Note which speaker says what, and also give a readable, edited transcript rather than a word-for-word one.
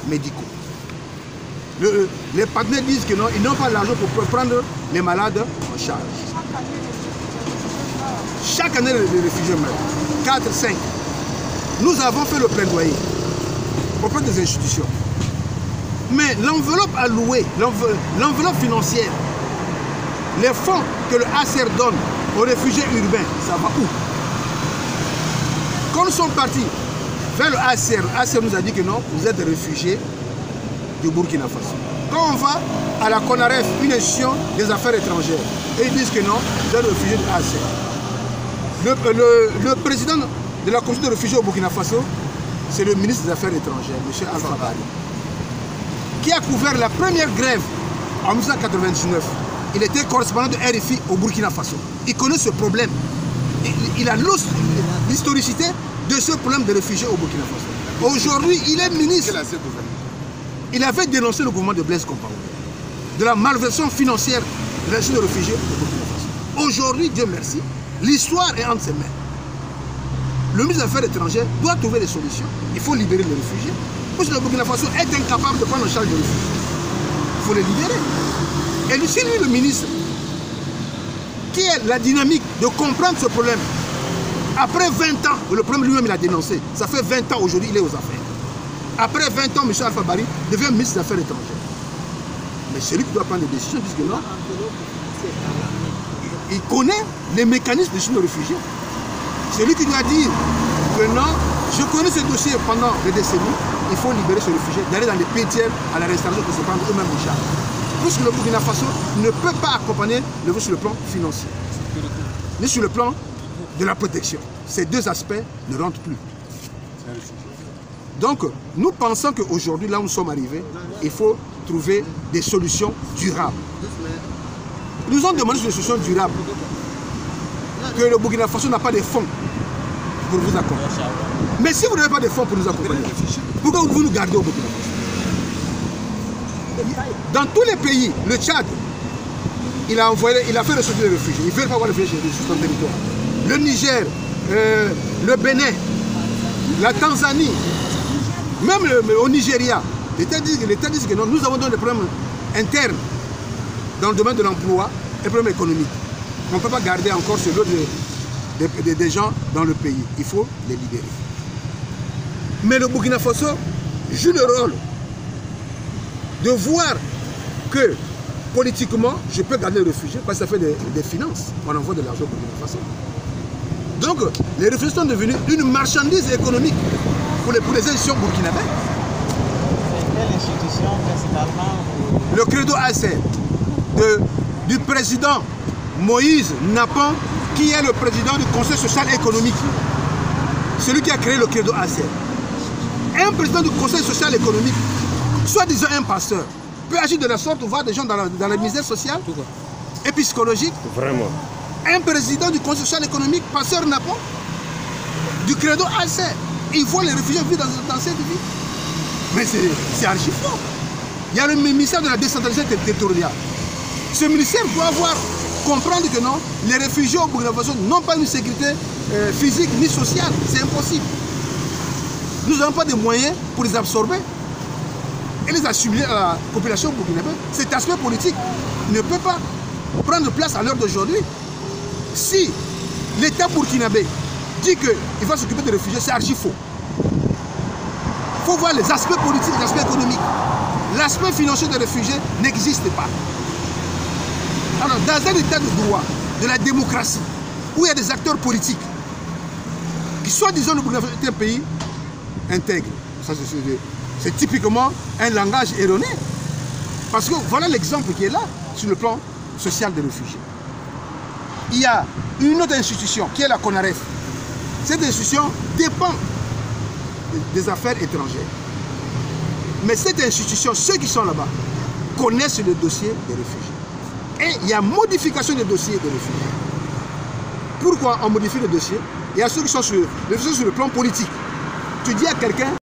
Speaker 1: médicaux. Les partenaires disent que non, ils n'ont pas l'argent pour prendre les malades en charge. Chaque année, les réfugiés meurent. 4, 5. Nous avons fait le plaidoyer auprès des institutions. Mais l'enveloppe allouée, l'enveloppe financière, les fonds que le HCR donne aux réfugiés urbains, ça va où? Quand nous sommes partis vers le HCR nous a dit que non, vous êtes des réfugiés du Burkina Faso. Quand on va à la CONAREF, une institution des affaires étrangères, et ils disent que non, vous êtes des réfugiés du HCR. Le président de la commission de réfugiés au Burkina Faso, c'est le ministre des Affaires étrangères, M. Alpha Bari, qui a couvert la première grève en 1999. Il était correspondant de RFI au Burkina Faso. Il connaît ce problème. Il a l'historicité de ce problème de réfugiés au Burkina Faso. Aujourd'hui, il est ministre. Il avait dénoncé le gouvernement de Blaise Compaoré, de la malversation financière de l'institut de réfugiés au Burkina Faso. Aujourd'hui, Dieu merci, l'histoire est entre ses mains. Le ministre des Affaires étrangères doit trouver des solutions. Il faut libérer les réfugiés. Parce que le Burkina Faso est incapable de prendre en charge les réfugiés. Il faut les libérer. Et c'est lui le ministre qui a la dynamique de comprendre ce problème. Après 20 ans, le problème lui-même il a dénoncé. Ça fait 20 ans aujourd'hui, il est aux affaires. Après 20 ans, M. Alpha Bari devient ministre des Affaires étrangères. Mais c'est lui qui doit prendre des décisions, puisque non, il connaît les mécanismes de gestion de réfugiés. C'est lui qui doit dire que non, je connais ce dossier pendant des décennies, il faut libérer ce réfugié, d'aller dans les pays tiers à la restauration pour se prendre eux-mêmes en charge. Plus que le Burkina Faso ne peut pas accompagner le sur le plan financier, ni sur le plan de la protection. Ces deux aspects ne rentrent plus. Donc, nous pensons qu'aujourd'hui, là où nous sommes arrivés, il faut trouver des solutions durables. Nous avons demandé des solutions durables. Que le Burkina Faso n'a pas de fonds pour vous accompagner. Mais si vous n'avez pas de fonds pour nous accompagner, pourquoi vous nous gardez au Burkina Faso? Dans tous les pays, le Tchad, il a fait ressortir les réfugiés. Ils ne veulent pas avoir les réfugiés sur son territoire. Le Niger, le Bénin, la Tanzanie, même au Nigeria, l'État dit que non, nous avons des problèmes internes dans le domaine de l'emploi et des problèmes économiques. On ne peut pas garder encore ce lot des gens dans le pays. Il faut les libérer. Mais le Burkina Faso joue le rôle de voir que politiquement, je peux garder les réfugiés parce que ça fait des finances. On envoie de l'argent au Burkina Faso. Donc, les réfugiés sont devenus une marchandise économique pour les institutions burkinabées.
Speaker 2: C'est quelle institution principalement?
Speaker 1: Le Credo HCR du président Moïse Napon, qui est le président du Conseil social et économique. Celui qui a créé le Credo HCR. Un président du Conseil social et économique, soi-disant un pasteur, peut agir de la sorte où voir des gens dans la misère sociale et psychologique.
Speaker 3: Vraiment.
Speaker 1: Un président du Conseil social et économique, pasteur Napon, du Credo HCR. Il faut les réfugiés vivre dans cette vie. Mais c'est archi faux. Il y a le ministère de la décentralisation territoriale. Ce ministère doit comprendre que non, les réfugiés au Burkina Faso n'ont pas une sécurité physique ni sociale. C'est impossible. Nous n'avons pas de moyens pour les absorber et les assimiler à la population burkinabé. Cet aspect politique ne peut pas prendre place à l'heure d'aujourd'hui. Si l'État burkinabé dit qu'il va s'occuper des réfugiés, c'est archi faux. Il faut voir les aspects politiques, les aspects économiques. L'aspect financier des réfugiés n'existe pas. Alors, dans un état de droit, de la démocratie, où il y a des acteurs politiques, qui soi-disant le Burkina Faso est un pays intègre, c'est typiquement un langage erroné. Parce que voilà l'exemple qui est là, sur le plan social des réfugiés. Il y a une autre institution, qui est la CONAREF. Cette institution dépend des affaires étrangères. Mais cette institution, ceux qui sont là-bas, connaissent le dossier des réfugiés. Et il y a modification des dossiers des réfugiés. Pourquoi on modifie le dossier? Il y a ceux qui sont sur le plan politique. Tu dis à quelqu'un,